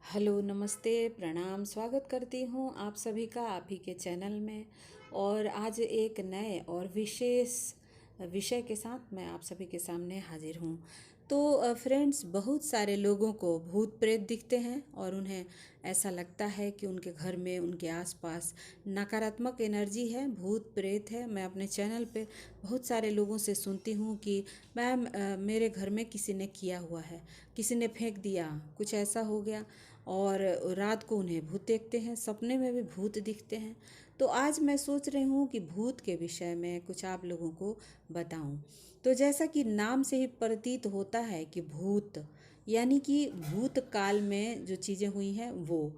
Hello, नमस्ते, प्रणाम, स्वागत करती हूँ आप सभी का आप ही के चैनल में। और आज एक नए और विशेष विषय के साथ मैं आप सभी के सामने हाजिर हूँ। तो फ्रेंड्स, बहुत सारे लोगों को भूत प्रेत दिखते हैं और उन्हें ऐसा लगता है कि उनके घर में, उनके आसपास नकारात्मक एनर्जी है, भूत प्रेत है। मैं अपने चैनल पे बहुत सारे लोगों से सुनती हूँ कि मैम, मेरे घर में किसी ने किया हुआ है, किसी ने फेंक दिया, कुछ ऐसा हो गया। और रात को उन्हें भूत देखते हैं, सपने में भी भूत दिखते हैं। तो आज मैं सोच रही हूँ कि भूत के विषय में कुछ आप लोगों को बताऊं। तो जैसा कि नाम से ही प्रतीत होता है कि भूत, यानी कि भूतकाल में जो चीज़ें हुई हैं वो।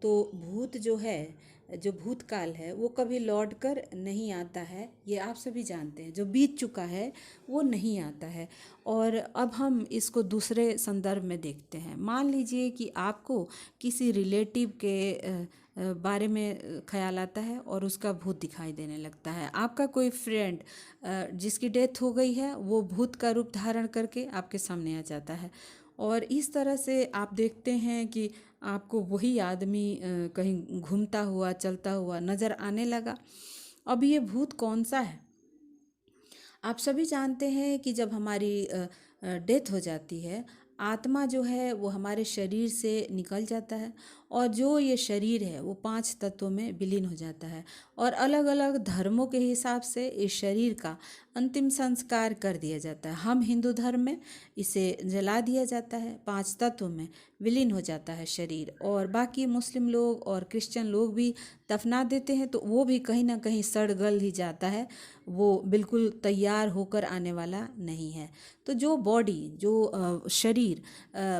तो भूत जो है, जो भूतकाल है, वो कभी लौट कर नहीं आता है, ये आप सभी जानते हैं। जो बीत चुका है वो नहीं आता है। और अब हम इसको दूसरे संदर्भ में देखते हैं। मान लीजिए कि आपको किसी रिलेटिव के बारे में ख्याल आता है और उसका भूत दिखाई देने लगता है। आपका कोई फ्रेंड जिसकी डेथ हो गई है, वो भूत का रूप धारण करके आपके सामने आ जाता है। और इस तरह से आप देखते हैं कि आपको वही आदमी कहीं घूमता हुआ, चलता हुआ नज़र आने लगा। अब ये भूत कौन सा है? आप सभी जानते हैं कि जब हमारी डेथ हो जाती है, आत्मा जो है वो हमारे शरीर से निकल जाता है। और जो ये शरीर है वो 5 तत्वों में विलीन हो जाता है। और अलग अलग धर्मों के हिसाब से इस शरीर का अंतिम संस्कार कर दिया जाता है। हम हिंदू धर्म में इसे जला दिया जाता है, 5 तत्वों में विलीन हो जाता है शरीर। और बाकी मुस्लिम लोग और क्रिश्चियन लोग भी दफना देते हैं, तो वो भी कहीं ना कहीं सड़ गल ही जाता है, वो बिल्कुल तैयार होकर आने वाला नहीं है। तो जो बॉडी, जो शरीर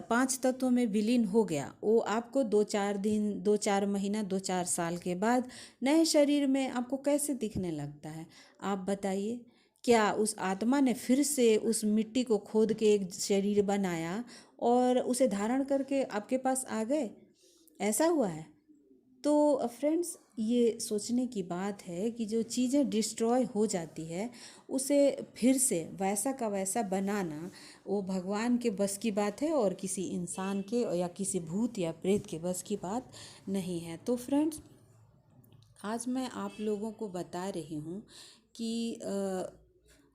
5 तत्वों में विलीन हो गया, वो आपको 2-4 दिन, 2-4 महीना, 2-4 साल के बाद नए शरीर में आपको कैसे दिखने लगता है? आप बताइए। क्या उस आत्मा ने फिर से उस मिट्टी को खोद के एक शरीर बनाया और उसे धारण करके आपके पास आ गए? ऐसा हुआ है? तो फ्रेंड्स, ये सोचने की बात है कि जो चीज़ें डिस्ट्रॉय हो जाती है, उसे फिर से वैसा का वैसा बनाना, वो भगवान के बस की बात है और किसी इंसान के या किसी भूत या प्रेत के बस की बात नहीं है। तो फ्रेंड्स, आज मैं आप लोगों को बता रही हूँ कि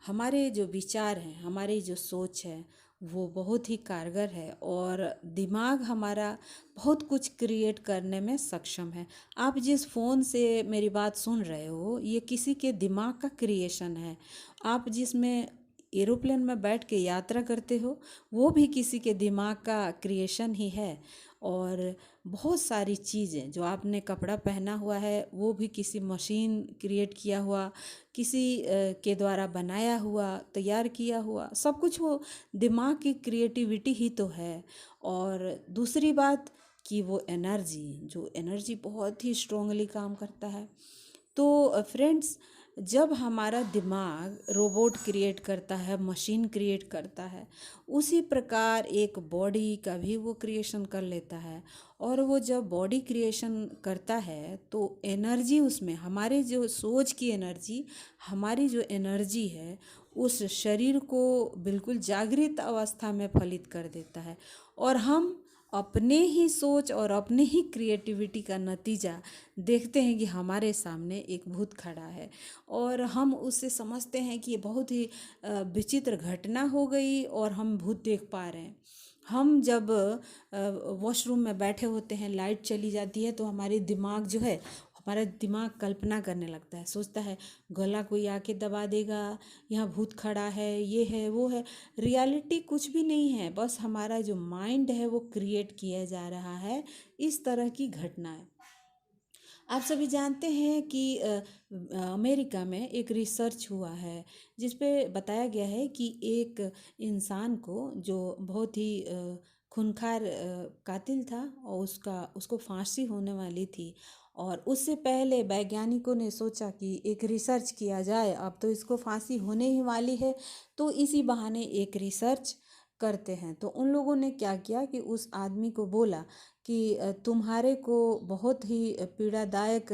हमारे जो विचार हैं, हमारी जो सोच है, वो बहुत ही कारगर है। और दिमाग हमारा बहुत कुछ क्रिएट करने में सक्षम है। आप जिस फ़ोन से मेरी बात सुन रहे हो, ये किसी के दिमाग का क्रिएशन है। आप जिसमें एरोप्लेन में बैठ के यात्रा करते हो, वो भी किसी के दिमाग का क्रिएशन ही है। और बहुत सारी चीज़ें, जो आपने कपड़ा पहना हुआ है, वो भी किसी मशीन क्रिएट किया हुआ, किसी के द्वारा बनाया हुआ, तैयार किया हुआ, सब कुछ वो दिमाग की क्रिएटिविटी ही तो है। और दूसरी बात कि वो एनर्जी, जो एनर्जी बहुत ही स्ट्रांगली काम करता है। तो फ्रेंड्स, जब हमारा दिमाग रोबोट क्रिएट करता है, मशीन क्रिएट करता है, उसी प्रकार एक बॉडी का भी वो क्रिएशन कर लेता है। और वो जब बॉडी क्रिएशन करता है तो एनर्जी उसमें, हमारे जो सोच की एनर्जी, हमारी जो एनर्जी है, उस शरीर को बिल्कुल जागृत अवस्था में फलित कर देता है। और हम अपने ही सोच और अपने ही क्रिएटिविटी का नतीजा देखते हैं कि हमारे सामने एक भूत खड़ा है। और हम उससे समझते हैं कि ये बहुत ही विचित्र घटना हो गई और हम भूत देख पा रहे हैं। हम जब वॉशरूम में बैठे होते हैं, लाइट चली जाती है, तो हमारे दिमाग जो है, हमारा दिमाग कल्पना करने लगता है, सोचता है गला कोई आके दबा देगा, यहाँ भूत खड़ा है, ये है, वो है। रियलिटी कुछ भी नहीं है, बस हमारा जो माइंड है वो क्रिएट किया जा रहा है इस तरह की घटनाएं। आप सभी जानते हैं कि अमेरिका में एक रिसर्च हुआ है, जिस पे बताया गया है कि एक इंसान को, जो बहुत ही खूंखार कातिल था, और उसको फांसी होने वाली थी। और उससे पहले वैज्ञानिकों ने सोचा कि एक रिसर्च किया जाए, अब तो इसको फांसी होने ही वाली है, तो इसी बहाने एक रिसर्च करते हैं। तो उन लोगों ने क्या किया कि उस आदमी को बोला कि तुम्हारे को बहुत ही पीड़ादायक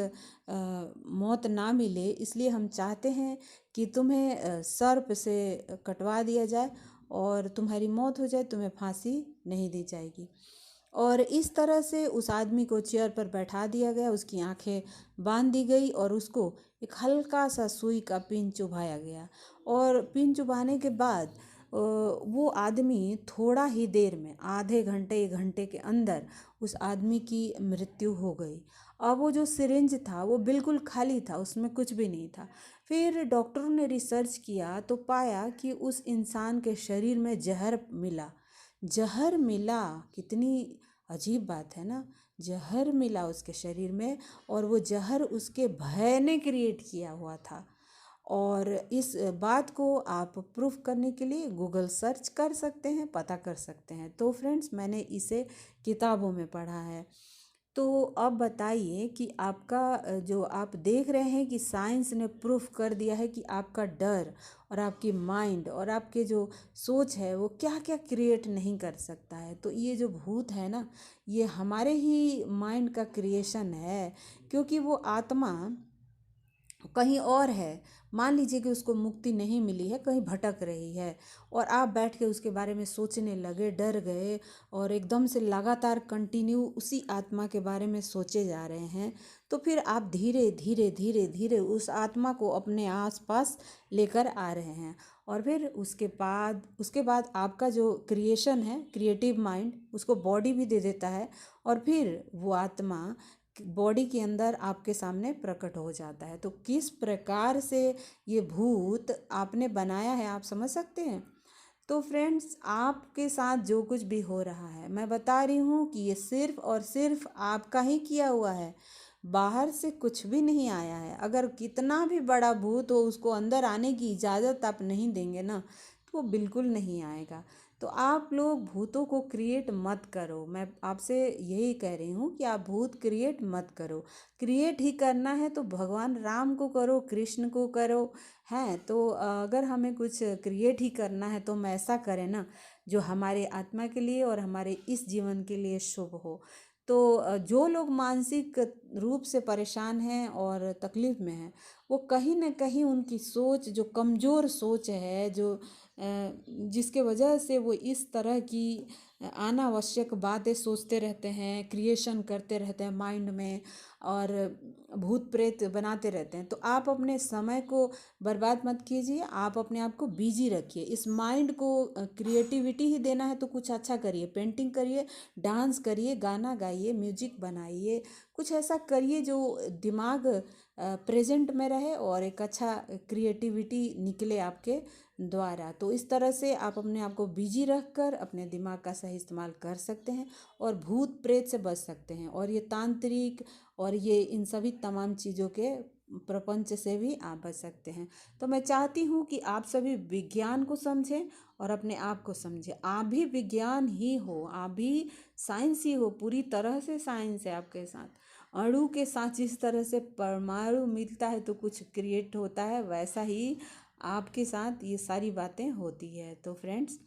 मौत ना मिले, इसलिए हम चाहते हैं कि तुम्हें सर्प से कटवा दिया जाए और तुम्हारी मौत हो जाए, तुम्हें फांसी नहीं दी जाएगी। और इस तरह से उस आदमी को चेयर पर बैठा दिया गया, उसकी आंखें बांध दी गई और उसको एक हल्का सा सुई का पिन चुभाया गया। और पिन चुभाने के बाद वो आदमी थोड़ा ही देर में, आधे घंटे 1 घंटे के अंदर उस आदमी की मृत्यु हो गई। अब वो जो सिरिंज था वो बिल्कुल खाली था, उसमें कुछ भी नहीं था। फिर डॉक्टरों ने रिसर्च किया तो पाया कि उस इंसान के शरीर में जहर मिला। जहर मिला, कितनी अजीब बात है ना। जहर मिला उसके शरीर में और वो जहर उसके भय ने क्रिएट किया हुआ था। और इस बात को आप प्रूफ करने के लिए गूगल सर्च कर सकते हैं, पता कर सकते हैं। तो फ्रेंड्स, मैंने इसे किताबों में पढ़ा है। तो अब बताइए कि आपका जो आप देख रहे हैं कि साइंस ने प्रूफ कर दिया है कि आपका डर और आपकी माइंड और आपके जो सोच है वो क्या क्या क्रिएट नहीं कर सकता है। तो ये जो भूत है ना, ये हमारे ही माइंड का क्रिएशन है, क्योंकि वो आत्मा कहीं और है। मान लीजिए कि उसको मुक्ति नहीं मिली है, कहीं भटक रही है, और आप बैठ के उसके बारे में सोचने लगे, डर गए और एकदम से लगातार कंटिन्यू उसी आत्मा के बारे में सोचे जा रहे हैं, तो फिर आप धीरे धीरे धीरे धीरे उस आत्मा को अपने आसपास लेकर आ रहे हैं। और फिर उसके बाद आपका जो क्रिएशन है, क्रिएटिव माइंड, उसको बॉडी भी दे देता है और फिर वो आत्मा बॉडी के अंदर आपके सामने प्रकट हो जाता है। तो किस प्रकार से ये भूत आपने बनाया है, आप समझ सकते हैं। तो फ्रेंड्स, आपके साथ जो कुछ भी हो रहा है, मैं बता रही हूँ कि ये सिर्फ और सिर्फ आपका ही किया हुआ है, बाहर से कुछ भी नहीं आया है। अगर कितना भी बड़ा भूत हो, उसको अंदर आने की इजाज़त आप नहीं देंगे ना, तो वो बिल्कुल नहीं आएगा। तो आप लोग भूतों को क्रिएट मत करो। मैं आपसे यही कह रही हूँ कि आप भूत क्रिएट मत करो। क्रिएट ही करना है तो भगवान राम को करो, कृष्ण को करो। हैं तो अगर हमें कुछ क्रिएट ही करना है तो हम ऐसा करें ना जो हमारे आत्मा के लिए और हमारे इस जीवन के लिए शुभ हो। तो जो लोग मानसिक रूप से परेशान हैं और तकलीफ़ में हैं, वो कहीं न कहीं उनकी सोच, जो कमज़ोर सोच है, जो जिसके वजह से वो इस तरह की अनावश्यक बातें सोचते रहते हैं, क्रिएशन करते रहते हैं माइंड में और भूत प्रेत बनाते रहते हैं। तो आप अपने समय को बर्बाद मत कीजिए, आप अपने आप को बिजी रखिए। इस माइंड को क्रिएटिविटी ही देना है तो कुछ अच्छा करिए, पेंटिंग करिए, डांस करिए, गाना गाइए, म्यूजिक बनाइए, कुछ ऐसा करिए जो दिमाग प्रेजेंट में रहे और एक अच्छा क्रिएटिविटी निकले आपके द्वारा। तो इस तरह से आप अपने आप को बिजी रख कर अपने दिमाग का सही इस्तेमाल कर सकते हैं और भूत प्रेत से बच सकते हैं, और ये तांत्रिक और ये इन सभी तमाम चीज़ों के प्रपंच से भी आप बच सकते हैं। तो मैं चाहती हूँ कि आप सभी विज्ञान को समझें और अपने आप को समझें। आप भी विज्ञान ही हो, आप भी साइंस ही हो, पूरी तरह से साइंस है आपके साथ। अणु के साथ जिस तरह से परमाणु मिलता है तो कुछ क्रिएट होता है, वैसा ही आपके साथ ये सारी बातें होती है। तो फ्रेंड्स,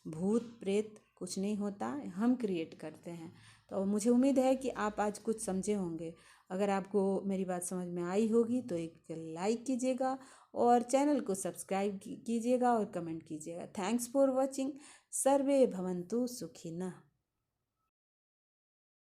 भूत प्रेत कुछ नहीं होता, हम क्रिएट करते हैं। तो मुझे उम्मीद है कि आप आज कुछ समझे होंगे। अगर आपको मेरी बात समझ में आई होगी तो एक लाइक कीजिएगा और चैनल को सब्सक्राइब कीजिएगा और कमेंट कीजिएगा। Thanks for watching. सर्वे भवन्तु सुखिनः।